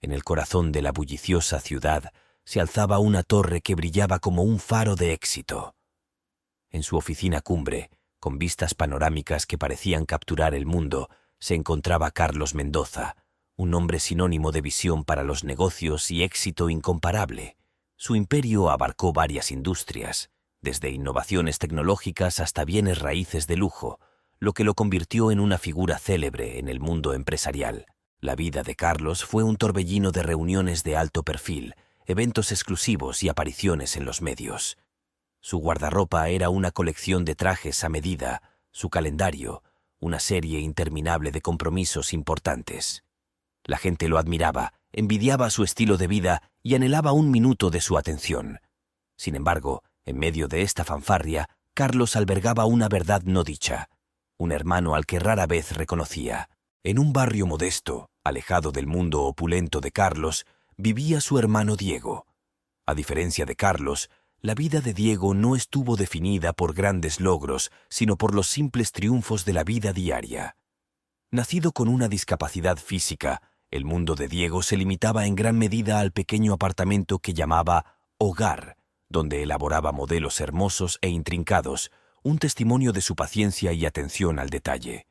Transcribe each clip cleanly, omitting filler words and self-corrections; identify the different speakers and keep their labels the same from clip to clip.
Speaker 1: En el corazón de la bulliciosa ciudad se alzaba una torre que brillaba como un faro de éxito. En su oficina cumbre, con vistas panorámicas que parecían capturar el mundo, se encontraba Carlos Mendoza, un hombre sinónimo de visión para los negocios y éxito incomparable. Su imperio abarcó varias industrias, desde innovaciones tecnológicas hasta bienes raíces de lujo, lo que lo convirtió en una figura célebre en el mundo empresarial. La vida de Carlos fue un torbellino de reuniones de alto perfil, eventos exclusivos y apariciones en los medios. Su guardarropa era una colección de trajes a medida, su calendario, una serie interminable de compromisos importantes. La gente lo admiraba, envidiaba su estilo de vida y anhelaba un minuto de su atención. Sin embargo, en medio de esta fanfarria, Carlos albergaba una verdad no dicha, un hermano al que rara vez reconocía. En un barrio modesto, alejado del mundo opulento de Carlos, vivía su hermano Diego. A diferencia de Carlos, la vida de Diego no estuvo definida por grandes logros, sino por los simples triunfos de la vida diaria. Nacido con una discapacidad física, el mundo de Diego se limitaba en gran medida al pequeño apartamento que llamaba hogar, donde elaboraba modelos hermosos e intrincados, un testimonio de su paciencia y atención al detalle.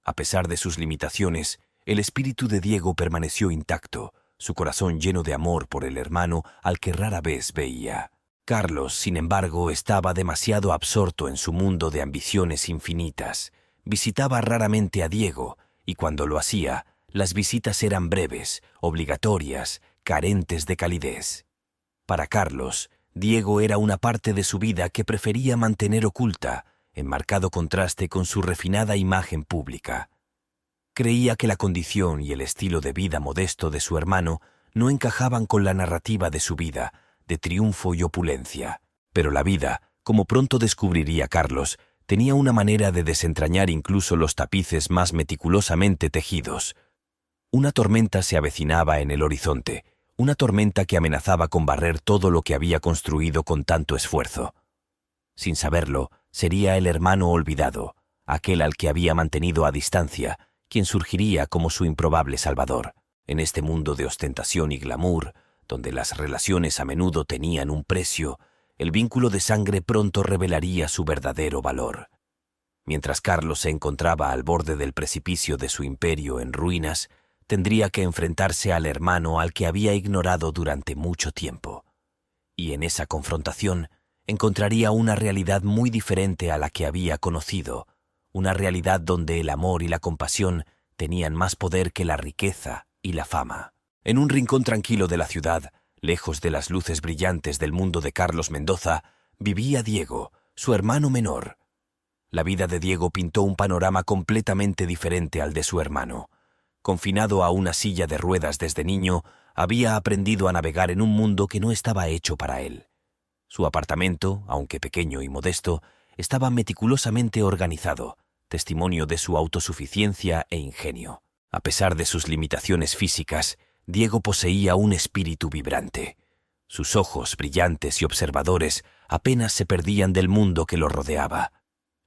Speaker 1: A pesar de sus limitaciones, el espíritu de Diego permaneció intacto, su corazón lleno de amor por el hermano al que rara vez veía. Carlos, sin embargo, estaba demasiado absorto en su mundo de ambiciones infinitas. Visitaba raramente a Diego, y cuando lo hacía, las visitas eran breves, obligatorias, carentes de calidez. Para Carlos, Diego era una parte de su vida que prefería mantener oculta, en marcado contraste con su refinada imagen pública. Creía que la condición y el estilo de vida modesto de su hermano no encajaban con la narrativa de su vida, de triunfo y opulencia. Pero la vida, como pronto descubriría Carlos, tenía una manera de desentrañar incluso los tapices más meticulosamente tejidos. Una tormenta se avecinaba en el horizonte, una tormenta que amenazaba con barrer todo lo que había construido con tanto esfuerzo. Sin saberlo, sería el hermano olvidado, aquel al que había mantenido a distancia, quien surgiría como su improbable salvador. En este mundo de ostentación y glamour, donde las relaciones a menudo tenían un precio, el vínculo de sangre pronto revelaría su verdadero valor. Mientras Carlos se encontraba al borde del precipicio de su imperio en ruinas, tendría que enfrentarse al hermano al que había ignorado durante mucho tiempo. Y en esa confrontación encontraría una realidad muy diferente a la que había conocido, una realidad donde el amor y la compasión tenían más poder que la riqueza y la fama. En un rincón tranquilo de la ciudad, lejos de las luces brillantes del mundo de Carlos Mendoza, vivía Diego, su hermano menor. La vida de Diego pintó un panorama completamente diferente al de su hermano. Confinado a una silla de ruedas desde niño, había aprendido a navegar en un mundo que no estaba hecho para él. Su apartamento, aunque pequeño y modesto, estaba meticulosamente organizado, testimonio de su autosuficiencia e ingenio. A pesar de sus limitaciones físicas, Diego poseía un espíritu vibrante. Sus ojos, brillantes y observadores, apenas se perdían del mundo que lo rodeaba.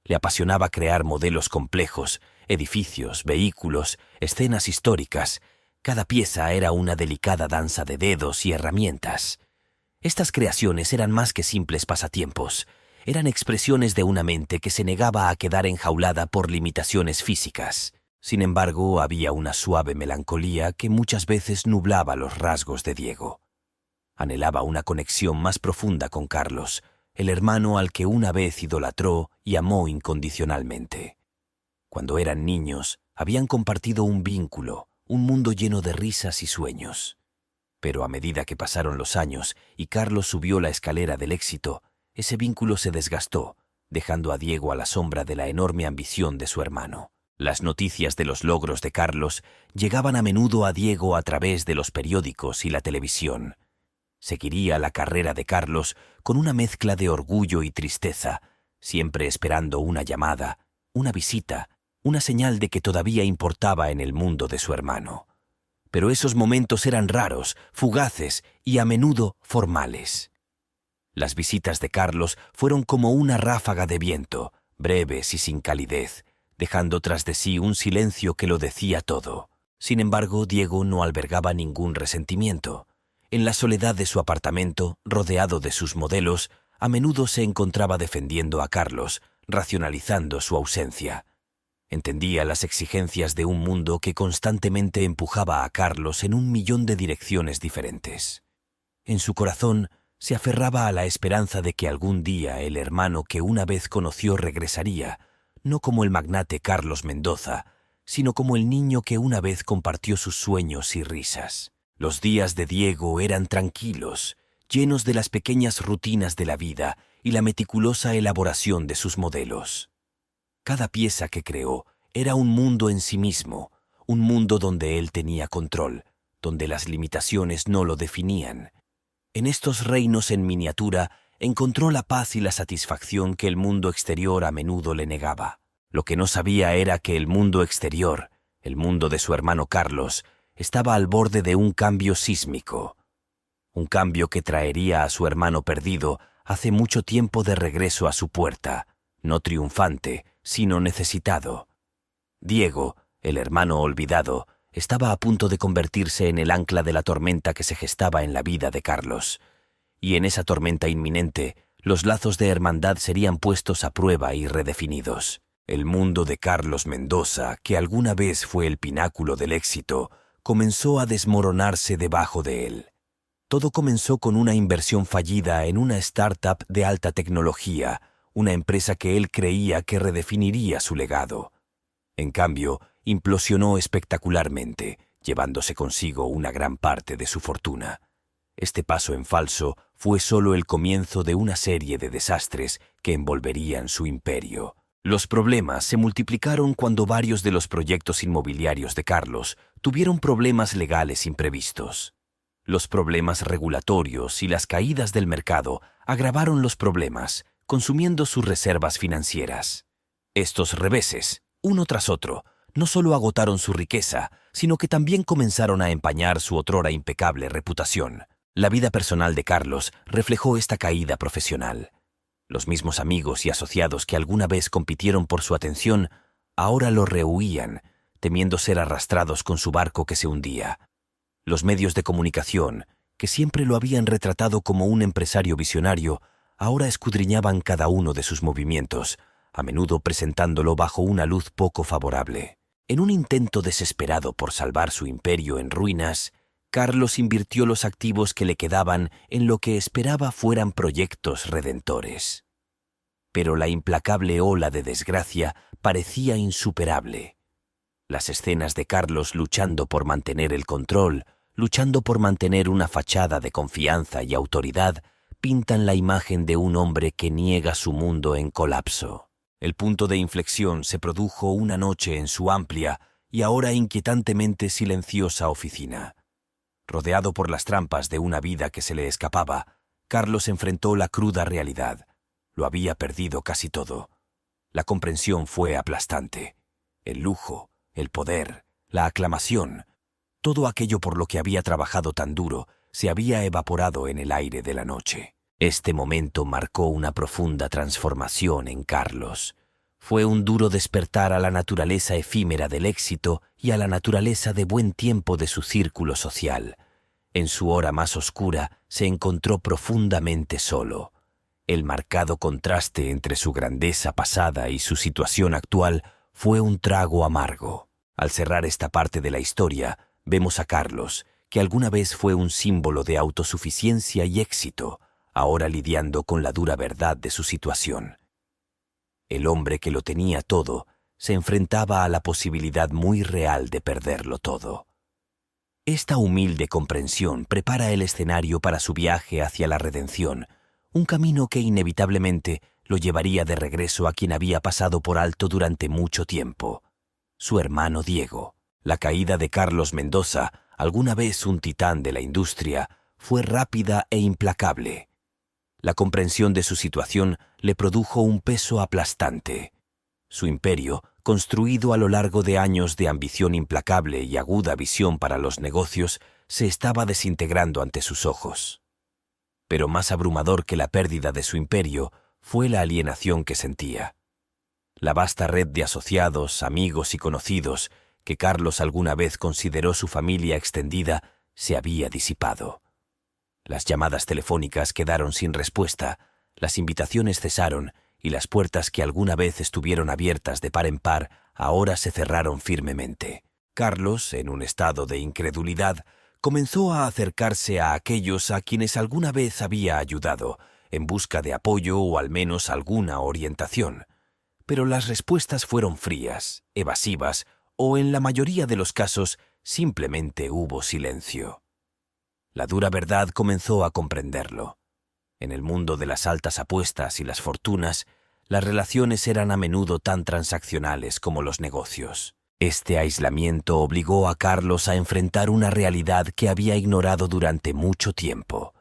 Speaker 1: Le apasionaba crear modelos complejos, edificios, vehículos, escenas históricas. Cada pieza era una delicada danza de dedos y herramientas. Estas creaciones eran más que simples pasatiempos. Eran expresiones de una mente que se negaba a quedar enjaulada por limitaciones físicas. Sin embargo, había una suave melancolía que muchas veces nublaba los rasgos de Diego. Anhelaba una conexión más profunda con Carlos, el hermano al que una vez idolatró y amó incondicionalmente. Cuando eran niños, habían compartido un vínculo, un mundo lleno de risas y sueños. Pero a medida que pasaron los años y Carlos subió la escalera del éxito, ese vínculo se desgastó, dejando a Diego a la sombra de la enorme ambición de su hermano. Las noticias de los logros de Carlos llegaban a menudo a Diego a través de los periódicos y la televisión. Seguiría la carrera de Carlos con una mezcla de orgullo y tristeza, siempre esperando una llamada, una visita, una señal de que todavía importaba en el mundo de su hermano. Pero esos momentos eran raros, fugaces y a menudo formales. Las visitas de Carlos fueron como una ráfaga de viento, breves y sin calidez, dejando tras de sí un silencio que lo decía todo. Sin embargo, Diego no albergaba ningún resentimiento. En la soledad de su apartamento, rodeado de sus modelos, a menudo se encontraba defendiendo a Carlos, racionalizando su ausencia. Entendía las exigencias de un mundo que constantemente empujaba a Carlos en 1.000.000 de direcciones diferentes. En su corazón se aferraba a la esperanza de que algún día el hermano que una vez conoció regresaría, no como el magnate Carlos Mendoza, sino como el niño que una vez compartió sus sueños y risas. Los días de Diego eran tranquilos, llenos de las pequeñas rutinas de la vida y la meticulosa elaboración de sus modelos. Cada pieza que creó era un mundo en sí mismo, un mundo donde él tenía control, donde las limitaciones no lo definían. En estos reinos en miniatura encontró la paz y la satisfacción que el mundo exterior a menudo le negaba. Lo que no sabía era que el mundo exterior, el mundo de su hermano Carlos, estaba al borde de un cambio sísmico. Un cambio que traería a su hermano perdido hace mucho tiempo de regreso a su puerta, no triunfante, sino necesitado. Diego, el hermano olvidado, estaba a punto de convertirse en el ancla de la tormenta que se gestaba en la vida de Carlos. Y en esa tormenta inminente, los lazos de hermandad serían puestos a prueba y redefinidos. El mundo de Carlos Mendoza, que alguna vez fue el pináculo del éxito, comenzó a desmoronarse debajo de él. Todo comenzó con una inversión fallida en una startup de alta tecnología, una empresa que él creía que redefiniría su legado. En cambio, implosionó espectacularmente, llevándose consigo una gran parte de su fortuna. Este paso en falso fue solo el comienzo de una serie de desastres que envolverían su imperio. Los problemas se multiplicaron cuando varios de los proyectos inmobiliarios de Carlos tuvieron problemas legales imprevistos. Los problemas regulatorios y las caídas del mercado agravaron los problemas, consumiendo sus reservas financieras. Estos reveses, uno tras otro, no solo agotaron su riqueza, sino que también comenzaron a empañar su otrora impecable reputación. La vida personal de Carlos reflejó esta caída profesional. Los mismos amigos y asociados que alguna vez compitieron por su atención, ahora lo rehuían, temiendo ser arrastrados con su barco que se hundía. Los medios de comunicación, que siempre lo habían retratado como un empresario visionario, ahora escudriñaban cada uno de sus movimientos, a menudo presentándolo bajo una luz poco favorable. En un intento desesperado por salvar su imperio en ruinas, Carlos invirtió los activos que le quedaban en lo que esperaba fueran proyectos redentores. Pero la implacable ola de desgracia parecía insuperable. Las escenas de Carlos luchando por mantener el control, luchando por mantener una fachada de confianza y autoridad, pintan la imagen de un hombre que niega su mundo en colapso. El punto de inflexión se produjo una noche en su amplia y ahora inquietantemente silenciosa oficina. Rodeado por las trampas de una vida que se le escapaba, Carlos enfrentó la cruda realidad. Lo había perdido casi todo. La comprensión fue aplastante. El lujo, el poder, la aclamación, todo aquello por lo que había trabajado tan duro, se había evaporado en el aire de la noche. Este momento marcó una profunda transformación en Carlos. Fue un duro despertar a la naturaleza efímera del éxito y a la naturaleza de buen tiempo de su círculo social. En su hora más oscura se encontró profundamente solo. El marcado contraste entre su grandeza pasada y su situación actual fue un trago amargo. Al cerrar esta parte de la historia, vemos a Carlos, que alguna vez fue un símbolo de autosuficiencia y éxito, ahora lidiando con la dura verdad de su situación. El hombre que lo tenía todo se enfrentaba a la posibilidad muy real de perderlo todo. Esta humilde comprensión prepara el escenario para su viaje hacia la redención, un camino que inevitablemente lo llevaría de regreso a quien había pasado por alto durante mucho tiempo, su hermano Diego. La caída de Carlos Mendoza, alguna vez un titán de la industria, fue rápida e implacable. La comprensión de su situación le produjo un peso aplastante. Su imperio, construido a lo largo de años de ambición implacable y aguda visión para los negocios, se estaba desintegrando ante sus ojos. Pero más abrumador que la pérdida de su imperio fue la alienación que sentía. La vasta red de asociados, amigos y conocidos que Carlos alguna vez consideró su familia extendida, se había disipado. Las llamadas telefónicas quedaron sin respuesta, las invitaciones cesaron y las puertas que alguna vez estuvieron abiertas de par en par ahora se cerraron firmemente. Carlos, en un estado de incredulidad, comenzó a acercarse a aquellos a quienes alguna vez había ayudado, en busca de apoyo o al menos alguna orientación. Pero las respuestas fueron frías, evasivas, o en la mayoría de los casos simplemente hubo silencio. La dura verdad comenzó a comprenderlo. En el mundo de las altas apuestas y las fortunas, las relaciones eran a menudo tan transaccionales como los negocios. Este aislamiento obligó a Carlos a enfrentar una realidad que había ignorado durante mucho tiempo: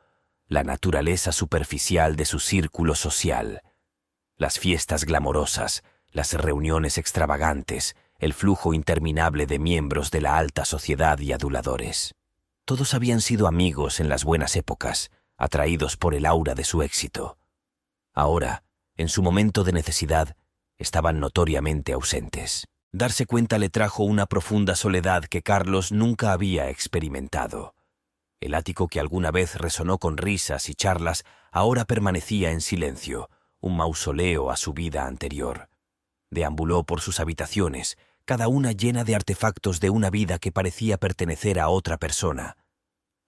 Speaker 1: la naturaleza superficial de su círculo social. Las fiestas glamorosas, las reuniones extravagantes, el flujo interminable de miembros de la alta sociedad y aduladores. Todos habían sido amigos en las buenas épocas, atraídos por el aura de su éxito. Ahora, en su momento de necesidad, estaban notoriamente ausentes. Darse cuenta le trajo una profunda soledad que Carlos nunca había experimentado. El ático que alguna vez resonó con risas y charlas ahora permanecía en silencio, un mausoleo a su vida anterior. Deambuló por sus habitaciones, cada una llena de artefactos de una vida que parecía pertenecer a otra persona.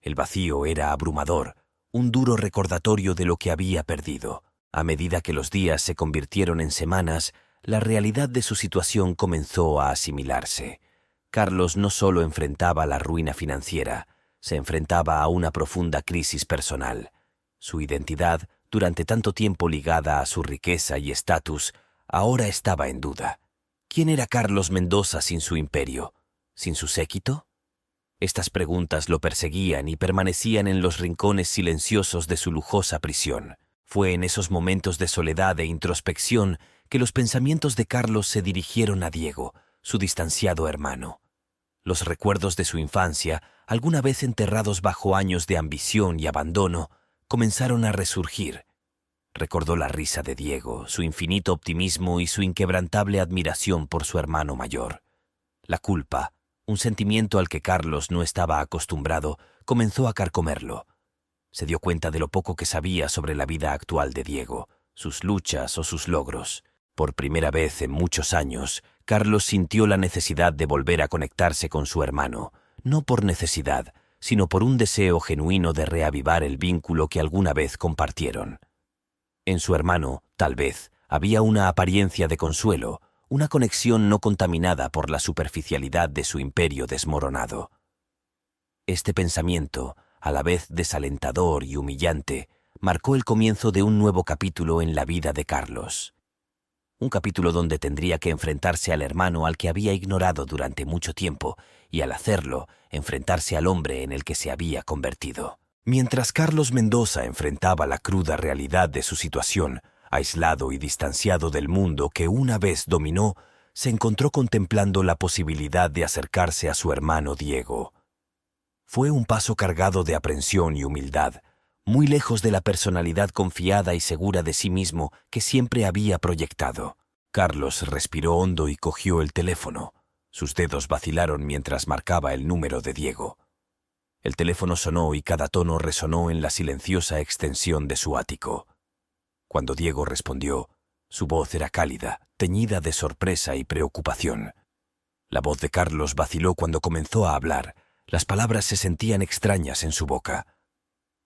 Speaker 1: El vacío era abrumador, un duro recordatorio de lo que había perdido. A medida que los días se convirtieron en semanas, la realidad de su situación comenzó a asimilarse. Carlos no solo enfrentaba la ruina financiera, se enfrentaba a una profunda crisis personal. Su identidad, durante tanto tiempo ligada a su riqueza y estatus, ahora estaba en duda. ¿Quién era Carlos Mendoza sin su imperio? ¿Sin su séquito? Estas preguntas lo perseguían y permanecían en los rincones silenciosos de su lujosa prisión. Fue en esos momentos de soledad e introspección que los pensamientos de Carlos se dirigieron a Diego, su distanciado hermano. Los recuerdos de su infancia, alguna vez enterrados bajo años de ambición y abandono, comenzaron a resurgir. Recordó la risa de Diego, su infinito optimismo y su inquebrantable admiración por su hermano mayor. La culpa, un sentimiento al que Carlos no estaba acostumbrado, comenzó a carcomerlo. Se dio cuenta de lo poco que sabía sobre la vida actual de Diego, sus luchas o sus logros. Por primera vez en muchos años, Carlos sintió la necesidad de volver a conectarse con su hermano, no por necesidad, sino por un deseo genuino de reavivar el vínculo que alguna vez compartieron. En su hermano, tal vez, había una apariencia de consuelo, una conexión no contaminada por la superficialidad de su imperio desmoronado. Este pensamiento, a la vez desalentador y humillante, marcó el comienzo de un nuevo capítulo en la vida de Carlos. Un capítulo donde tendría que enfrentarse al hermano al que había ignorado durante mucho tiempo y, al hacerlo, enfrentarse al hombre en el que se había convertido. Mientras Carlos Mendoza enfrentaba la cruda realidad de su situación, aislado y distanciado del mundo que una vez dominó, se encontró contemplando la posibilidad de acercarse a su hermano Diego. Fue un paso cargado de aprensión y humildad, muy lejos de la personalidad confiada y segura de sí mismo que siempre había proyectado. Carlos respiró hondo y cogió el teléfono. Sus dedos vacilaron mientras marcaba el número de Diego. El teléfono sonó y cada tono resonó en la silenciosa extensión de su ático. Cuando Diego respondió, su voz era cálida, teñida de sorpresa y preocupación. La voz de Carlos vaciló cuando comenzó a hablar. Las palabras se sentían extrañas en su boca.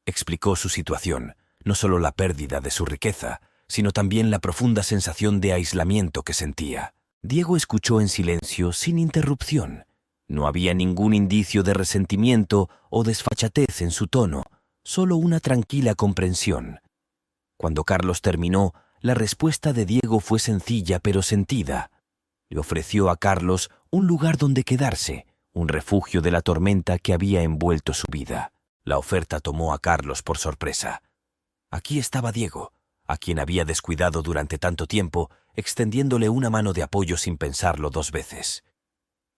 Speaker 1: Explicó su situación, no solo la pérdida de su riqueza, sino también la profunda sensación de aislamiento que sentía. Diego escuchó en silencio, sin interrupción. No había ningún indicio de resentimiento o desfachatez en su tono, solo una tranquila comprensión. Cuando Carlos terminó, la respuesta de Diego fue sencilla pero sentida. Le ofreció a Carlos un lugar donde quedarse, un refugio de la tormenta que había envuelto su vida. La oferta tomó a Carlos por sorpresa. Aquí estaba Diego, a quien había descuidado durante tanto tiempo, extendiéndole una mano de apoyo sin pensarlo dos veces.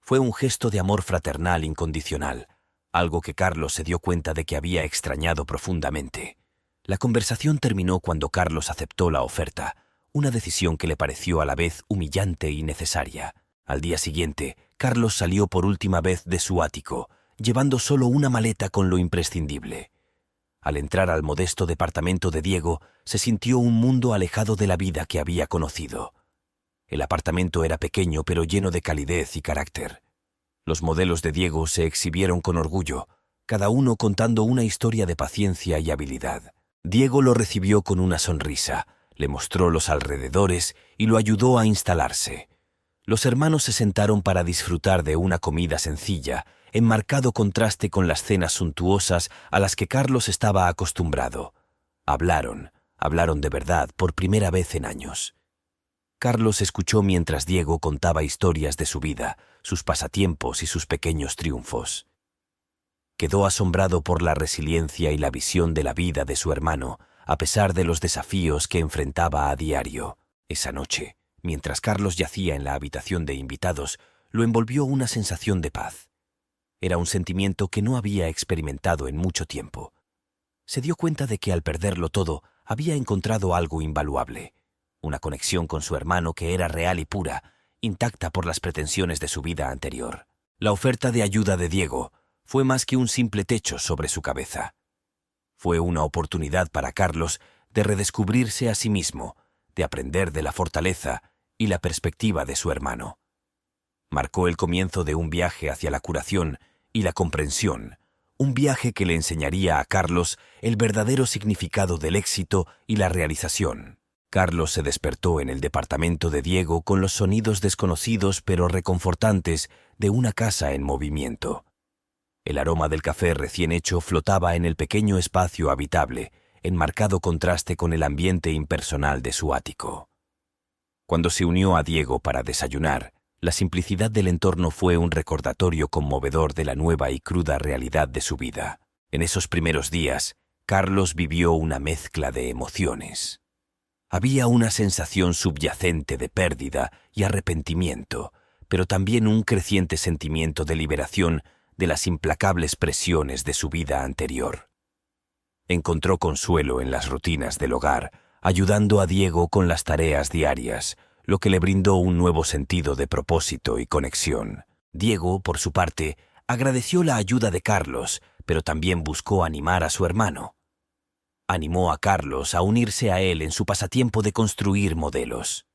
Speaker 1: Fue un gesto de amor fraternal incondicional, algo que Carlos se dio cuenta de que había extrañado profundamente. La conversación terminó cuando Carlos aceptó la oferta, una decisión que le pareció a la vez humillante y necesaria. Al día siguiente, Carlos salió por última vez de su ático, llevando solo una maleta con lo imprescindible. Al entrar al modesto departamento de Diego, se sintió un mundo alejado de la vida que había conocido. El apartamento era pequeño pero lleno de calidez y carácter. Los modelos de Diego se exhibieron con orgullo, cada uno contando una historia de paciencia y habilidad. Diego lo recibió con una sonrisa, le mostró los alrededores y lo ayudó a instalarse. Los hermanos se sentaron para disfrutar de una comida sencilla, en marcado contraste con las cenas suntuosas a las que Carlos estaba acostumbrado. Hablaron de verdad por primera vez en años. Carlos escuchó mientras Diego contaba historias de su vida, sus pasatiempos y sus pequeños triunfos. Quedó asombrado por la resiliencia y la visión de la vida de su hermano, a pesar de los desafíos que enfrentaba a diario. Esa noche, mientras Carlos yacía en la habitación de invitados, lo envolvió una sensación de paz. Era un sentimiento que no había experimentado en mucho tiempo. Se dio cuenta de que al perderlo todo, había encontrado algo invaluable. Una conexión con su hermano que era real y pura, intacta por las pretensiones de su vida anterior. La oferta de ayuda de Diego fue más que un simple techo sobre su cabeza. Fue una oportunidad para Carlos de redescubrirse a sí mismo, de aprender de la fortaleza y la perspectiva de su hermano. Marcó el comienzo de un viaje hacia la curación y la comprensión, un viaje que le enseñaría a Carlos el verdadero significado del éxito y la realización. Carlos se despertó en el departamento de Diego con los sonidos desconocidos pero reconfortantes de una casa en movimiento. El aroma del café recién hecho flotaba en el pequeño espacio habitable, en marcado contraste con el ambiente impersonal de su ático. Cuando se unió a Diego para desayunar, la simplicidad del entorno fue un recordatorio conmovedor de la nueva y cruda realidad de su vida. En esos primeros días, Carlos vivió una mezcla de emociones. Había una sensación subyacente de pérdida y arrepentimiento, pero también un creciente sentimiento de liberación de las implacables presiones de su vida anterior. Encontró consuelo en las rutinas del hogar, ayudando a Diego con las tareas diarias, lo que le brindó un nuevo sentido de propósito y conexión. Diego, por su parte, agradeció la ayuda de Carlos, pero también buscó animar a su hermano. Animó a Carlos a unirse a él en su pasatiempo de construir modelos.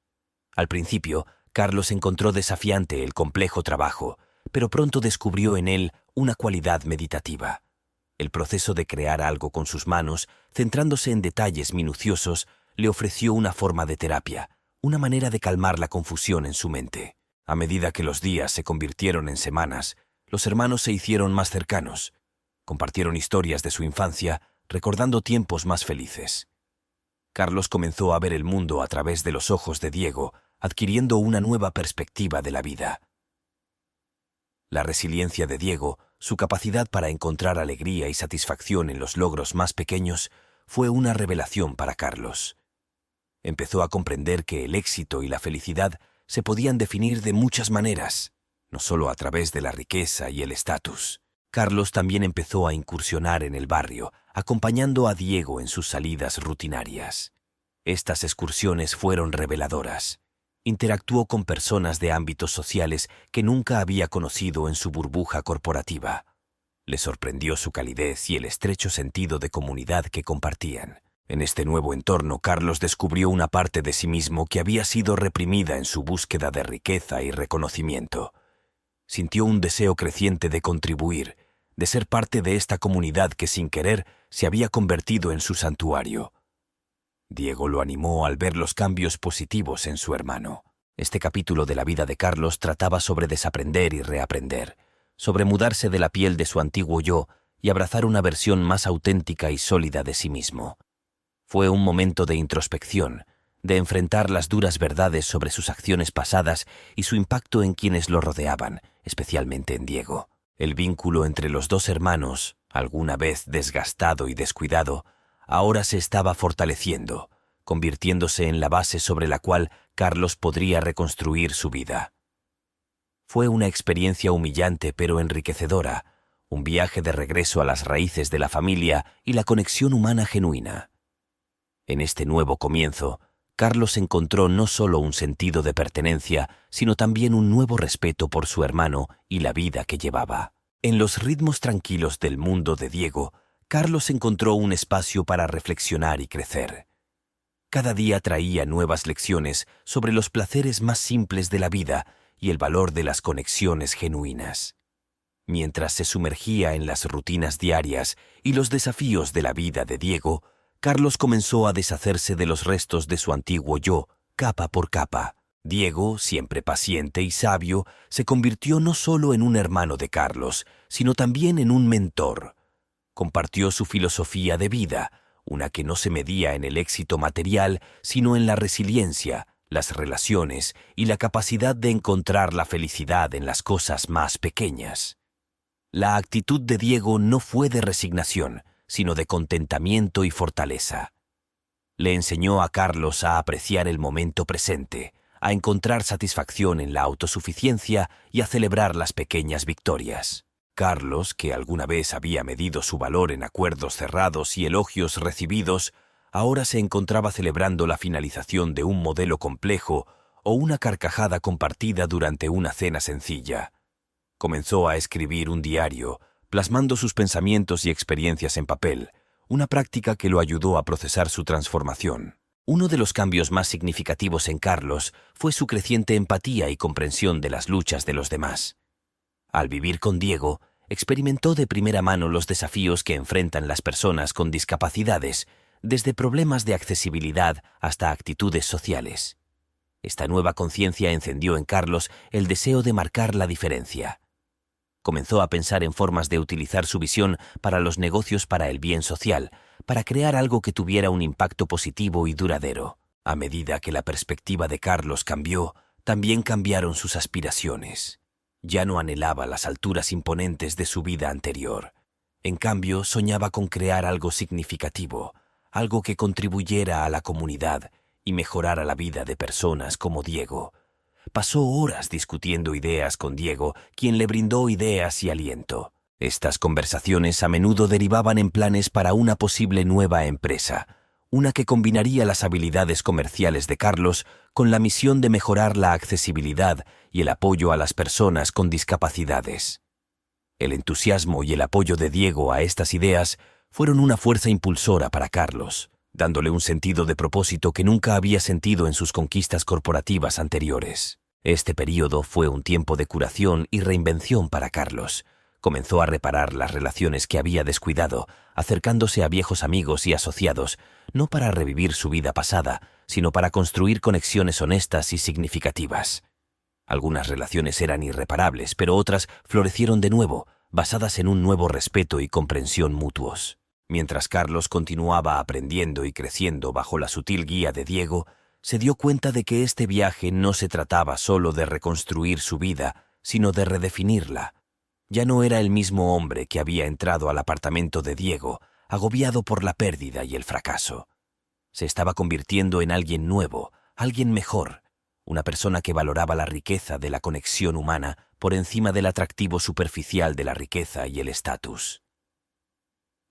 Speaker 1: Al principio, Carlos encontró desafiante el complejo trabajo, pero pronto descubrió en él una cualidad meditativa. El proceso de crear algo con sus manos, centrándose en detalles minuciosos, le ofreció una forma de terapia, una manera de calmar la confusión en su mente. A medida que los días se convirtieron en semanas, los hermanos se hicieron más cercanos. Compartieron historias de su infancia, recordando tiempos más felices. Carlos comenzó a ver el mundo a través de los ojos de Diego, adquiriendo una nueva perspectiva de la vida. La resiliencia de Diego, su capacidad para encontrar alegría y satisfacción en los logros más pequeños, fue una revelación para Carlos. Empezó a comprender que el éxito y la felicidad se podían definir de muchas maneras, no solo a través de la riqueza y el estatus. Carlos también empezó a incursionar en el barrio, acompañando a Diego en sus salidas rutinarias. Estas excursiones fueron reveladoras. Interactuó con personas de ámbitos sociales que nunca había conocido en su burbuja corporativa. Le sorprendió su calidez y el estrecho sentido de comunidad que compartían. En este nuevo entorno, Carlos descubrió una parte de sí mismo que había sido reprimida en su búsqueda de riqueza y reconocimiento. Sintió un deseo creciente de contribuir, de ser parte de esta comunidad que sin querer se había convertido en su santuario. Diego lo animó al ver los cambios positivos en su hermano. Este capítulo de la vida de Carlos trataba sobre desaprender y reaprender, sobre mudarse de la piel de su antiguo yo y abrazar una versión más auténtica y sólida de sí mismo. Fue un momento de introspección, de enfrentar las duras verdades sobre sus acciones pasadas y su impacto en quienes lo rodeaban, especialmente en Diego. El vínculo entre los dos hermanos, alguna vez desgastado y descuidado, ahora se estaba fortaleciendo, convirtiéndose en la base sobre la cual Carlos podría reconstruir su vida. Fue una experiencia humillante pero enriquecedora, un viaje de regreso a las raíces de la familia y la conexión humana genuina. En este nuevo comienzo, Carlos encontró no solo un sentido de pertenencia, sino también un nuevo respeto por su hermano y la vida que llevaba. En los ritmos tranquilos del mundo de Diego, Carlos encontró un espacio para reflexionar y crecer. Cada día traía nuevas lecciones sobre los placeres más simples de la vida y el valor de las conexiones genuinas. Mientras se sumergía en las rutinas diarias y los desafíos de la vida de Diego, Carlos comenzó a deshacerse de los restos de su antiguo yo, capa por capa. Diego, siempre paciente y sabio, se convirtió no solo en un hermano de Carlos, sino también en un mentor. Compartió su filosofía de vida, una que no se medía en el éxito material, sino en la resiliencia, las relaciones y la capacidad de encontrar la felicidad en las cosas más pequeñas. La actitud de Diego no fue de resignación, sino de contentamiento y fortaleza. Le enseñó a Carlos a apreciar el momento presente, a encontrar satisfacción en la autosuficiencia y a celebrar las pequeñas victorias. Carlos, que alguna vez había medido su valor en acuerdos cerrados y elogios recibidos, ahora se encontraba celebrando la finalización de un modelo complejo o una carcajada compartida durante una cena sencilla. Comenzó a escribir un diario, plasmando sus pensamientos y experiencias en papel, una práctica que lo ayudó a procesar su transformación. Uno de los cambios más significativos en Carlos fue su creciente empatía y comprensión de las luchas de los demás. Al vivir con Diego, experimentó de primera mano los desafíos que enfrentan las personas con discapacidades, desde problemas de accesibilidad hasta actitudes sociales. Esta nueva conciencia encendió en Carlos el deseo de marcar la diferencia. Comenzó a pensar en formas de utilizar su visión para los negocios para el bien social, para crear algo que tuviera un impacto positivo y duradero. A medida que la perspectiva de Carlos cambió, también cambiaron sus aspiraciones. Ya no anhelaba las alturas imponentes de su vida anterior. En cambio, soñaba con crear algo significativo, algo que contribuyera a la comunidad y mejorara la vida de personas como Diego. Pasó horas discutiendo ideas con Diego, quien le brindó ideas y aliento. Estas conversaciones a menudo derivaban en planes para una posible nueva empresa, una que combinaría las habilidades comerciales de Carlos con la misión de mejorar la accesibilidad y el apoyo a las personas con discapacidades. El entusiasmo y el apoyo de Diego a estas ideas fueron una fuerza impulsora para Carlos, dándole un sentido de propósito que nunca había sentido en sus conquistas corporativas anteriores. Este período fue un tiempo de curación y reinvención para Carlos. Comenzó a reparar las relaciones que había descuidado, acercándose a viejos amigos y asociados, no para revivir su vida pasada, sino para construir conexiones honestas y significativas. Algunas relaciones eran irreparables, pero otras florecieron de nuevo, basadas en un nuevo respeto y comprensión mutuos. Mientras Carlos continuaba aprendiendo y creciendo bajo la sutil guía de Diego, se dio cuenta de que este viaje no se trataba solo de reconstruir su vida, sino de redefinirla. Ya no era el mismo hombre que había entrado al apartamento de Diego, agobiado por la pérdida y el fracaso. Se estaba convirtiendo en alguien nuevo, alguien mejor, una persona que valoraba la riqueza de la conexión humana por encima del atractivo superficial de la riqueza y el estatus.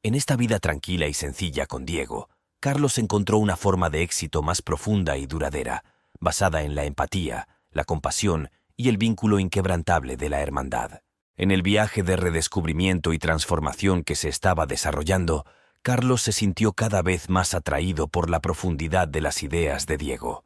Speaker 1: En esta vida tranquila y sencilla con Diego, Carlos encontró una forma de éxito más profunda y duradera, basada en la empatía, la compasión y el vínculo inquebrantable de la hermandad. En el viaje de redescubrimiento y transformación que se estaba desarrollando, Carlos se sintió cada vez más atraído por la profundidad de las ideas de Diego.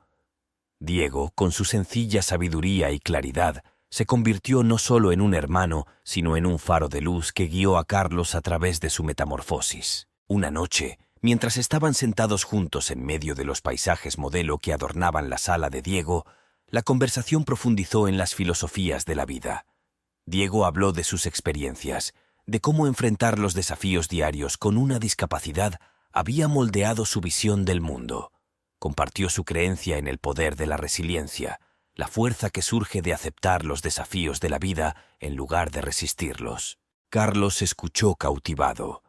Speaker 1: Diego, con su sencilla sabiduría y claridad, se convirtió no solo en un hermano, sino en un faro de luz que guió a Carlos a través de su metamorfosis. Una noche, mientras estaban sentados juntos en medio de los paisajes modelo que adornaban la sala de Diego, la conversación profundizó en las filosofías de la vida. Diego habló de sus experiencias, de cómo enfrentar los desafíos diarios con una discapacidad había moldeado su visión del mundo. Compartió su creencia en el poder de la resiliencia, la fuerza que surge de aceptar los desafíos de la vida en lugar de resistirlos. Carlos escuchó cautivado.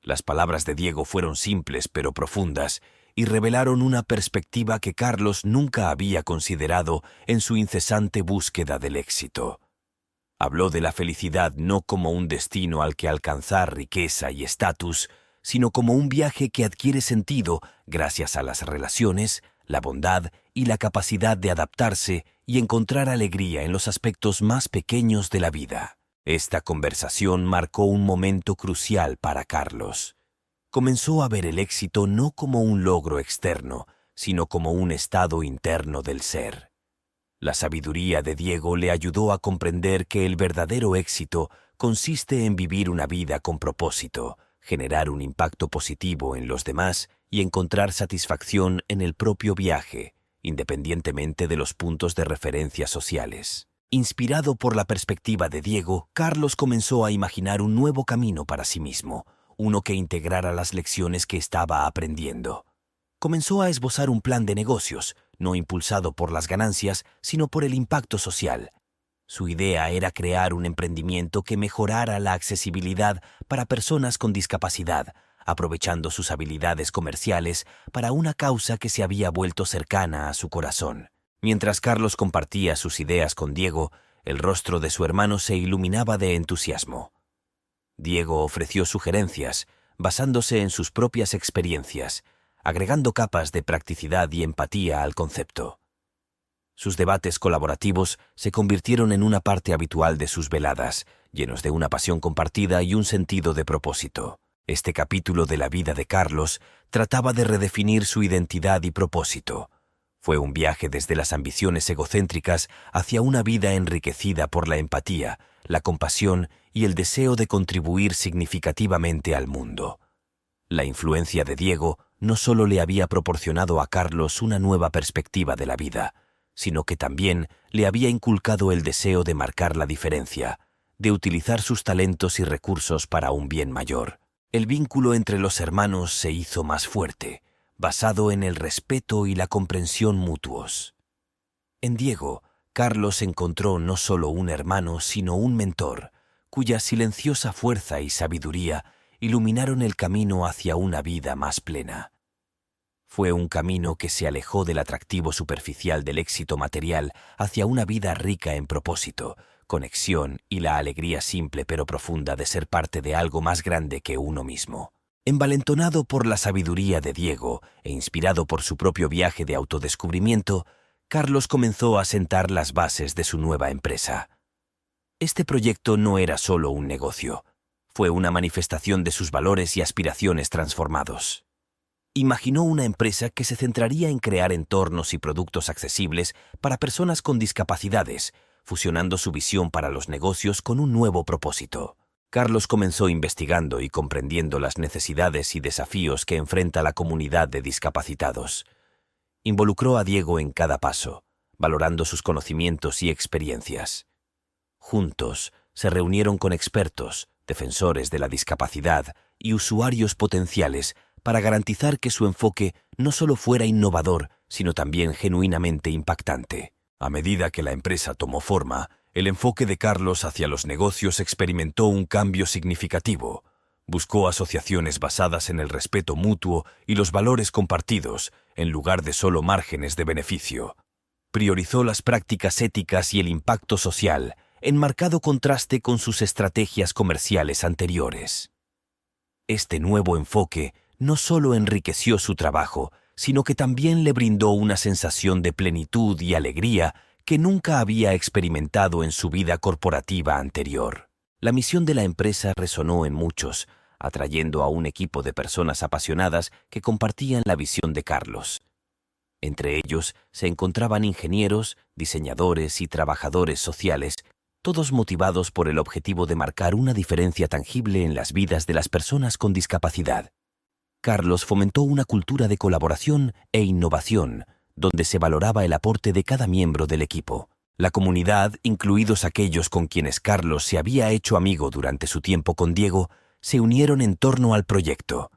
Speaker 1: Las palabras de Diego fueron simples pero profundas y revelaron una perspectiva que Carlos nunca había considerado en su incesante búsqueda del éxito. Habló de la felicidad no como un destino al que alcanzar riqueza y estatus, sino como un viaje que adquiere sentido gracias a las relaciones, la bondad y la capacidad de adaptarse y encontrar alegría en los aspectos más pequeños de la vida. Esta conversación marcó un momento crucial para Carlos. Comenzó a ver el éxito no como un logro externo, sino como un estado interno del ser. La sabiduría de Diego le ayudó a comprender que el verdadero éxito consiste en vivir una vida con propósito, generar un impacto positivo en los demás y encontrar satisfacción en el propio viaje, independientemente de los puntos de referencia sociales. Inspirado por la perspectiva de Diego, Carlos comenzó a imaginar un nuevo camino para sí mismo, uno que integrara las lecciones que estaba aprendiendo. Comenzó a esbozar un plan de negocios, no impulsado por las ganancias, sino por el impacto social. Su idea era crear un emprendimiento que mejorara la accesibilidad para personas con discapacidad, aprovechando sus habilidades comerciales para una causa que se había vuelto cercana a su corazón. Mientras Carlos compartía sus ideas con Diego, el rostro de su hermano se iluminaba de entusiasmo. Diego ofreció sugerencias, basándose en sus propias experiencias, agregando capas de practicidad y empatía al concepto. Sus debates colaborativos se convirtieron en una parte habitual de sus veladas, llenos de una pasión compartida y un sentido de propósito. Este capítulo de la vida de Carlos trataba de redefinir su identidad y propósito. Fue un viaje desde las ambiciones egocéntricas hacia una vida enriquecida por la empatía, la compasión y el deseo de contribuir significativamente al mundo. La influencia de Diego no solo le había proporcionado a Carlos una nueva perspectiva de la vida, sino que también le había inculcado el deseo de marcar la diferencia, de utilizar sus talentos y recursos para un bien mayor. El vínculo entre los hermanos se hizo más fuerte, basado en el respeto y la comprensión mutuos. En Diego, Carlos encontró no solo un hermano, sino un mentor, cuya silenciosa fuerza y sabiduría iluminaron el camino hacia una vida más plena. Fue un camino que se alejó del atractivo superficial del éxito material hacia una vida rica en propósito, conexión y la alegría simple pero profunda de ser parte de algo más grande que uno mismo. Envalentonado por la sabiduría de Diego e inspirado por su propio viaje de autodescubrimiento, Carlos comenzó a sentar las bases de su nueva empresa. Este proyecto no era solo un negocio, fue una manifestación de sus valores y aspiraciones transformados. Imaginó una empresa que se centraría en crear entornos y productos accesibles para personas con discapacidades, fusionando su visión para los negocios con un nuevo propósito. Carlos comenzó investigando y comprendiendo las necesidades y desafíos que enfrenta la comunidad de discapacitados. Involucró a Diego en cada paso, valorando sus conocimientos y experiencias. Juntos, se reunieron con expertos, defensores de la discapacidad y usuarios potenciales para garantizar que su enfoque no solo fuera innovador, sino también genuinamente impactante. A medida que la empresa tomó forma, el enfoque de Carlos hacia los negocios experimentó un cambio significativo. Buscó asociaciones basadas en el respeto mutuo y los valores compartidos, en lugar de solo márgenes de beneficio. Priorizó las prácticas éticas y el impacto social, en marcado contraste con sus estrategias comerciales anteriores. Este nuevo enfoque no solo enriqueció su trabajo, sino que también le brindó una sensación de plenitud y alegría que nunca había experimentado en su vida corporativa anterior. La misión de la empresa resonó en muchos, atrayendo a un equipo de personas apasionadas que compartían la visión de Carlos. Entre ellos se encontraban ingenieros, diseñadores y trabajadores sociales, todos motivados por el objetivo de marcar una diferencia tangible en las vidas de las personas con discapacidad. Carlos fomentó una cultura de colaboración e innovación, donde se valoraba el aporte de cada miembro del equipo. La comunidad, incluidos aquellos con quienes Carlos se había hecho amigo durante su tiempo con Diego, se unieron en torno al proyecto.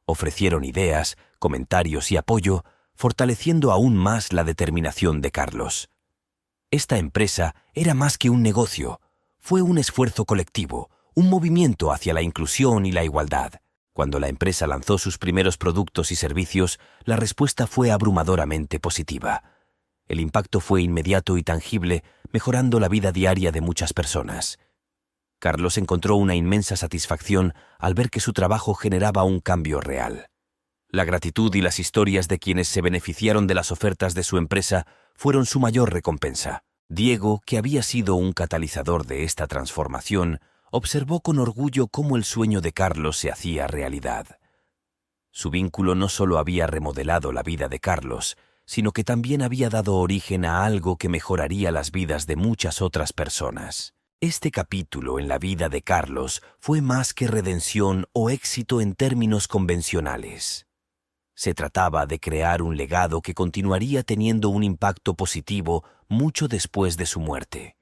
Speaker 1: Ofrecieron ideas, comentarios y apoyo, fortaleciendo aún más la determinación de Carlos. Esta empresa era más que un negocio, fue un esfuerzo colectivo, un movimiento hacia la inclusión y la igualdad. Cuando la empresa lanzó sus primeros productos y servicios, la respuesta fue abrumadoramente positiva. El impacto fue inmediato y tangible, mejorando la vida diaria de muchas personas. Carlos encontró una inmensa satisfacción al ver que su trabajo generaba un cambio real. La gratitud y las historias de quienes se beneficiaron de las ofertas de su empresa fueron su mayor recompensa. Diego, que había sido un catalizador de esta transformación, observó con orgullo cómo el sueño de Carlos se hacía realidad. Su vínculo no solo había remodelado la vida de Carlos, sino que también había dado origen a algo que mejoraría las vidas de muchas otras personas. Este capítulo en la vida de Carlos fue más que redención o éxito en términos convencionales. Se trataba de crear un legado que continuaría teniendo un impacto positivo mucho después de su muerte.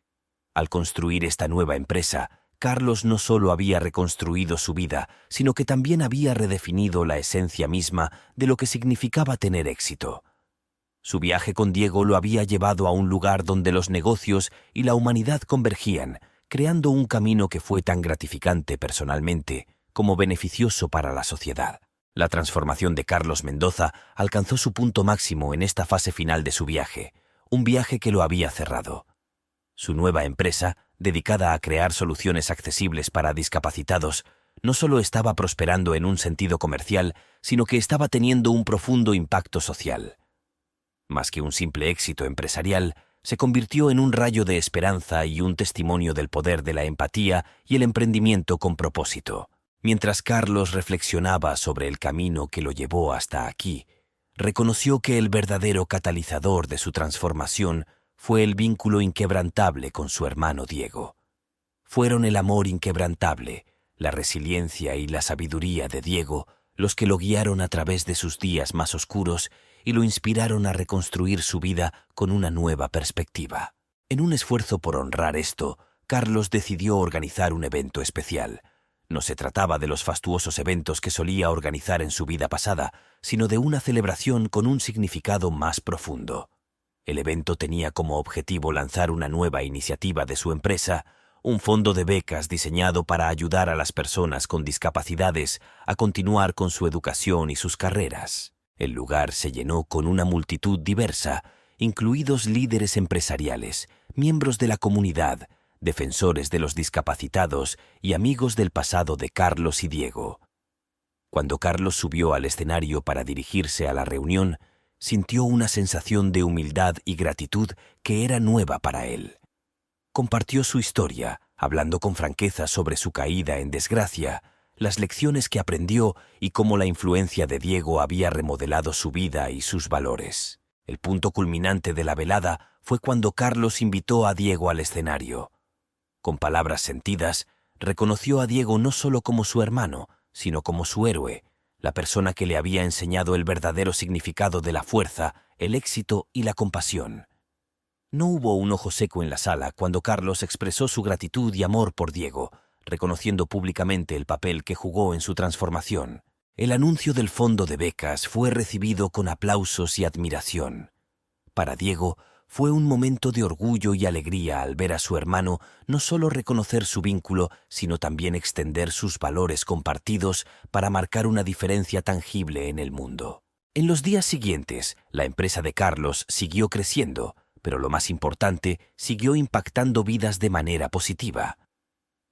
Speaker 1: Al construir esta nueva empresa, Carlos no solo había reconstruido su vida, sino que también había redefinido la esencia misma de lo que significaba tener éxito. Su viaje con Diego lo había llevado a un lugar donde los negocios y la humanidad convergían, creando un camino que fue tan gratificante personalmente como beneficioso para la sociedad. La transformación de Carlos Mendoza alcanzó su punto máximo en esta fase final de su viaje, un viaje que lo había cerrado. Su nueva empresa, dedicada a crear soluciones accesibles para discapacitados, no solo estaba prosperando en un sentido comercial, sino que estaba teniendo un profundo impacto social. Más que un simple éxito empresarial, se convirtió en un rayo de esperanza y un testimonio del poder de la empatía y el emprendimiento con propósito. Mientras Carlos reflexionaba sobre el camino que lo llevó hasta aquí, reconoció que el verdadero catalizador de su transformación fue el vínculo inquebrantable con su hermano Diego. Fueron el amor inquebrantable, la resiliencia y la sabiduría de Diego los que lo guiaron a través de sus días más oscuros y lo inspiraron a reconstruir su vida con una nueva perspectiva. En un esfuerzo por honrar esto, Carlos decidió organizar un evento especial. No se trataba de los fastuosos eventos que solía organizar en su vida pasada, sino de una celebración con un significado más profundo. El evento tenía como objetivo lanzar una nueva iniciativa de su empresa, un fondo de becas diseñado para ayudar a las personas con discapacidades a continuar con su educación y sus carreras. El lugar se llenó con una multitud diversa, incluidos líderes empresariales, miembros de la comunidad, defensores de los discapacitados y amigos del pasado de Carlos y Diego. Cuando Carlos subió al escenario para dirigirse a la reunión, sintió una sensación de humildad y gratitud que era nueva para él. Compartió su historia, hablando con franqueza sobre su caída en desgracia, las lecciones que aprendió y cómo la influencia de Diego había remodelado su vida y sus valores. El punto culminante de la velada fue cuando Carlos invitó a Diego al escenario. Con palabras sentidas, reconoció a Diego no solo como su hermano, sino como su héroe, la persona que le había enseñado el verdadero significado de la fuerza, el éxito y la compasión. No hubo un ojo seco en la sala cuando Carlos expresó su gratitud y amor por Diego, reconociendo públicamente el papel que jugó en su transformación. El anuncio del fondo de becas fue recibido con aplausos y admiración. Para Diego, fue un momento de orgullo y alegría al ver a su hermano no solo reconocer su vínculo, sino también extender sus valores compartidos para marcar una diferencia tangible en el mundo. En los días siguientes, la empresa de Carlos siguió creciendo, pero lo más importante, siguió impactando vidas de manera positiva.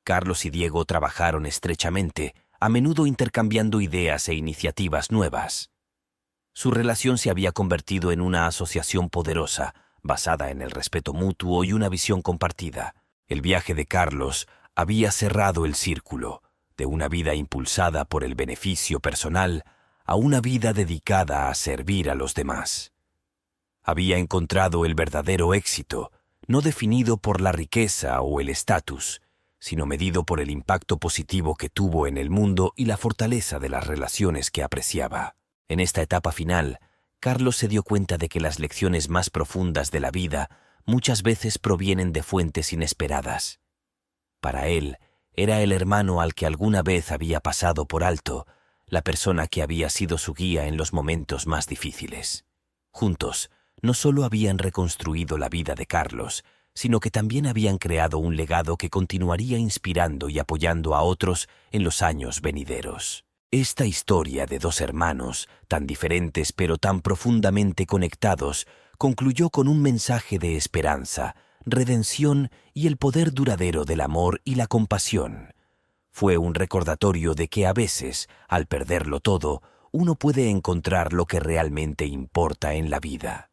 Speaker 1: Carlos y Diego trabajaron estrechamente, a menudo intercambiando ideas e iniciativas nuevas. Su relación se había convertido en una asociación poderosa, basada en el respeto mutuo y una visión compartida. El viaje de Carlos había cerrado el círculo, de una vida impulsada por el beneficio personal a una vida dedicada a servir a los demás. Había encontrado el verdadero éxito, no definido por la riqueza o el estatus, sino medido por el impacto positivo que tuvo en el mundo y la fortaleza de las relaciones que apreciaba. En esta etapa final, Carlos se dio cuenta de que las lecciones más profundas de la vida muchas veces provienen de fuentes inesperadas. Para él, era el hermano al que alguna vez había pasado por alto, la persona que había sido su guía en los momentos más difíciles. Juntos, no solo habían reconstruido la vida de Carlos, sino que también habían creado un legado que continuaría inspirando y apoyando a otros en los años venideros. Esta historia de dos hermanos, tan diferentes pero tan profundamente conectados, concluyó con un mensaje de esperanza, redención y el poder duradero del amor y la compasión. Fue un recordatorio de que a veces, al perderlo todo, uno puede encontrar lo que realmente importa en la vida.